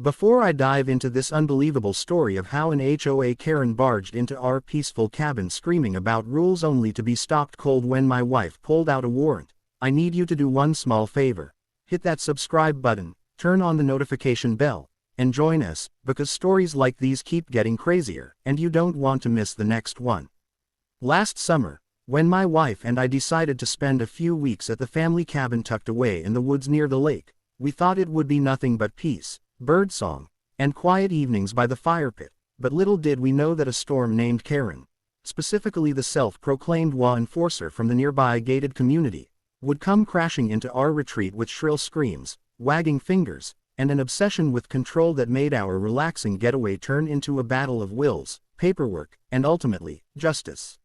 Before I dive into this unbelievable story of how an HOA Karen barged into our peaceful cabin screaming about rules only to be stopped cold when my wife pulled out a warrant, I need you to do one small favor. Hit that subscribe button, turn on the notification bell, and join us, because stories like these keep getting crazier, and you don't want to miss the next one. Last summer, when my wife and I decided to spend a few weeks at the family cabin tucked away in the woods near the lake, we thought it would be nothing but peace, birdsong, and quiet evenings by the fire pit, but little did we know that a storm named Karen, specifically the self-proclaimed law enforcer from the nearby gated community, would come crashing into our retreat with shrill screams, wagging fingers, and an obsession with control that made our relaxing getaway turn into a battle of wills, paperwork, and ultimately, justice.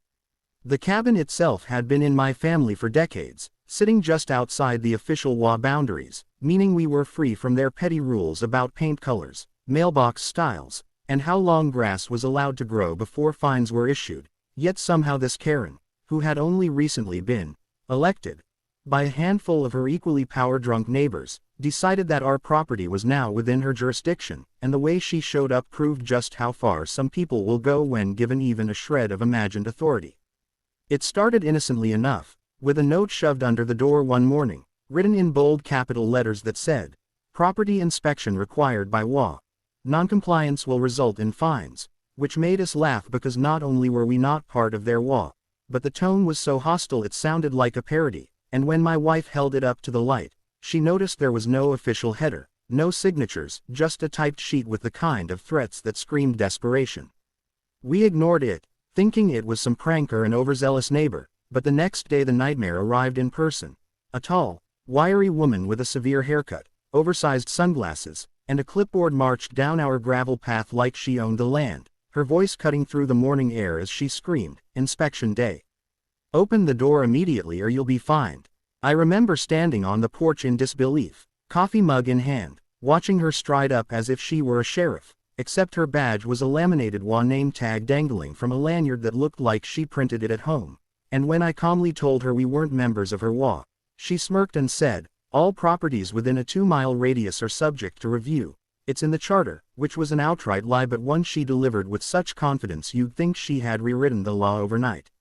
The cabin itself had been in my family for decades, sitting just outside the official HOA boundaries, meaning we were free from their petty rules about paint colors, mailbox styles, and how long grass was allowed to grow before fines were issued. Yet somehow this Karen, who had only recently been elected by a handful of her equally power-drunk neighbors, decided that our property was now within her jurisdiction, and the way she showed up proved just how far some people will go when given even a shred of imagined authority. It started innocently enough, with a note shoved under the door one morning, written in bold capital letters that said, "Property inspection required by HOA. Noncompliance will result in fines," which made us laugh because not only were we not part of their HOA, but the tone was so hostile it sounded like a parody, and when my wife held it up to the light, she noticed there was no official header, no signatures, just a typed sheet with the kind of threats that screamed desperation. We ignored it, thinking it was some prank or an overzealous neighbor, but the next day the nightmare arrived in person. A tall, wiry woman with a severe haircut, oversized sunglasses, and a clipboard marched down our gravel path like she owned the land, her voice cutting through the morning air as she screamed, "Inspection day. Open the door immediately or you'll be fined." I remember standing on the porch in disbelief, coffee mug in hand, watching her stride up as if she were a sheriff, except her badge was a laminated HOA name tag dangling from a lanyard that looked like she printed it at home. And when I calmly told her we weren't members of her HOA, she smirked and said, "All properties within a 2-mile radius are subject to review. It's in the charter," which was an outright lie but one she delivered with such confidence you'd think she had rewritten the law overnight.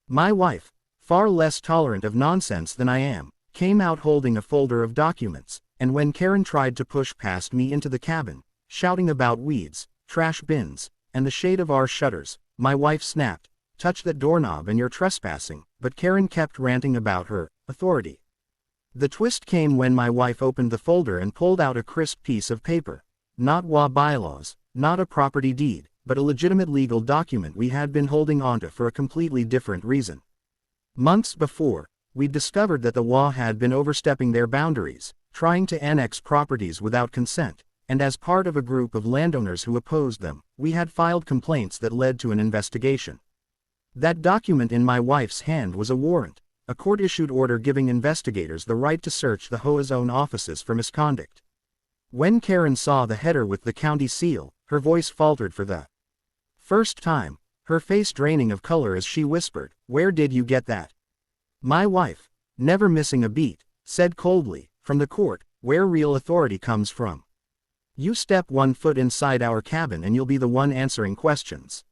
My wife, far less tolerant of nonsense than I am, came out holding a folder of documents, and when Karen tried to push past me into the cabin, shouting about weeds, trash bins, and the shade of our shutters, my wife snapped, "Touch that doorknob and you're trespassing," but Karen kept ranting about her authority. The twist came when my wife opened the folder and pulled out a crisp piece of paper. Not HOA bylaws, not a property deed, but a legitimate legal document we had been holding onto for a completely different reason. Months before, we discovered that the HOA had been overstepping their boundaries, trying to annex properties without consent, and as part of a group of landowners who opposed them, we had filed complaints that led to an investigation. That document in my wife's hand was a warrant, a court-issued order giving investigators the right to search the HOA's own offices for misconduct. When Karen saw the header with the county seal, her voice faltered for the first time, her face draining of color as she whispered, "Where did you get that?" My wife, never missing a beat, said coldly, "From the court, where real authority comes from. You step 1 foot inside our cabin and you'll be the one answering questions."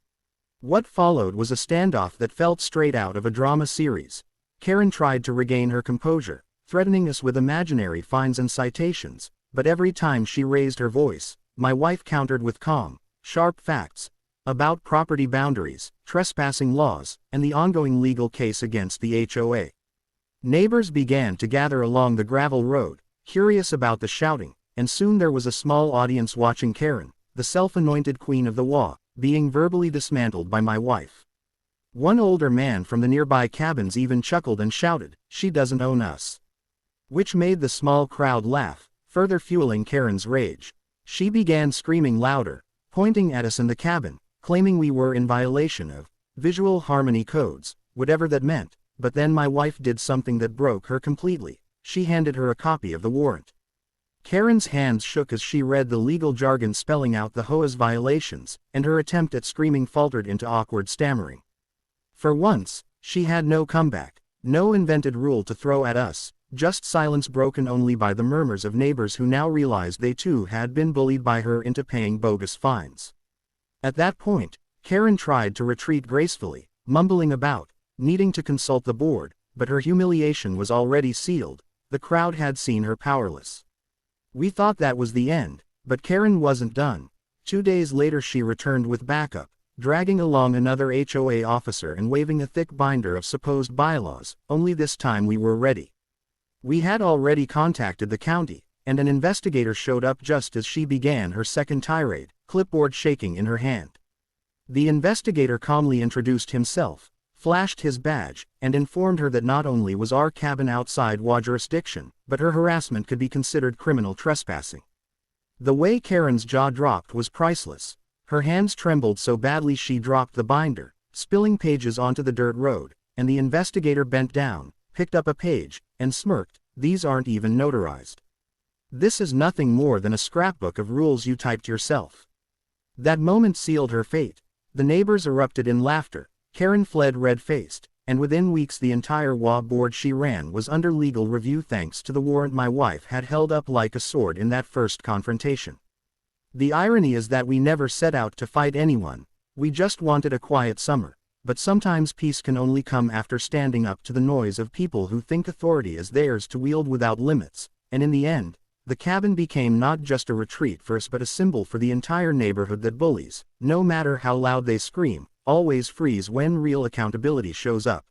What followed was a standoff that felt straight out of a drama series. Karen tried to regain her composure, threatening us with imaginary fines and citations, but every time she raised her voice, my wife countered with calm, sharp facts about property boundaries, trespassing laws, and the ongoing legal case against the HOA. Neighbors began to gather along the gravel road, curious about the shouting, and soon there was a small audience watching Karen, the self-anointed queen of the HOA, being verbally dismantled by my wife. One older man from the nearby cabins even chuckled and shouted, "She doesn't own us," which made the small crowd laugh, further fueling Karen's rage. She began screaming louder, pointing at us in the cabin, claiming we were in violation of visual harmony codes, whatever that meant, but then my wife did something that broke her completely. She handed her a copy of the warrant. Karen's hands shook as she read the legal jargon spelling out the HOA's violations, and her attempt at screaming faltered into awkward stammering. For once, she had no comeback, no invented rule to throw at us, just silence broken only by the murmurs of neighbors who now realized they too had been bullied by her into paying bogus fines. At that point, Karen tried to retreat gracefully, mumbling about needing to consult the board, but her humiliation was already sealed. The crowd had seen her powerless. We thought that was the end, but Karen wasn't done. 2 days later she returned with backup, dragging along another HOA officer and waving a thick binder of supposed bylaws, only this time we were ready. We had already contacted the county, and an investigator showed up just as she began her second tirade, clipboard shaking in her hand. The investigator calmly introduced himself, flashed his badge, and informed her that not only was our cabin outside HOA jurisdiction, but her harassment could be considered criminal trespassing. The way Karen's jaw dropped was priceless. Her hands trembled so badly she dropped the binder, spilling pages onto the dirt road, and the investigator bent down, picked up a page, and smirked. These aren't even notarized. This is nothing more than a scrapbook of rules you typed yourself. That moment sealed her fate. The neighbors erupted in laughter. Karen fled red-faced, and within weeks the entire HOA board she ran was under legal review thanks to the warrant my wife had held up like a sword in that first confrontation. The irony is that we never set out to fight anyone, we just wanted a quiet summer, but sometimes peace can only come after standing up to the noise of people who think authority is theirs to wield without limits, and in the end, the cabin became not just a retreat for us but a symbol for the entire neighborhood that bullies, no matter how loud they scream, always freeze when real accountability shows up.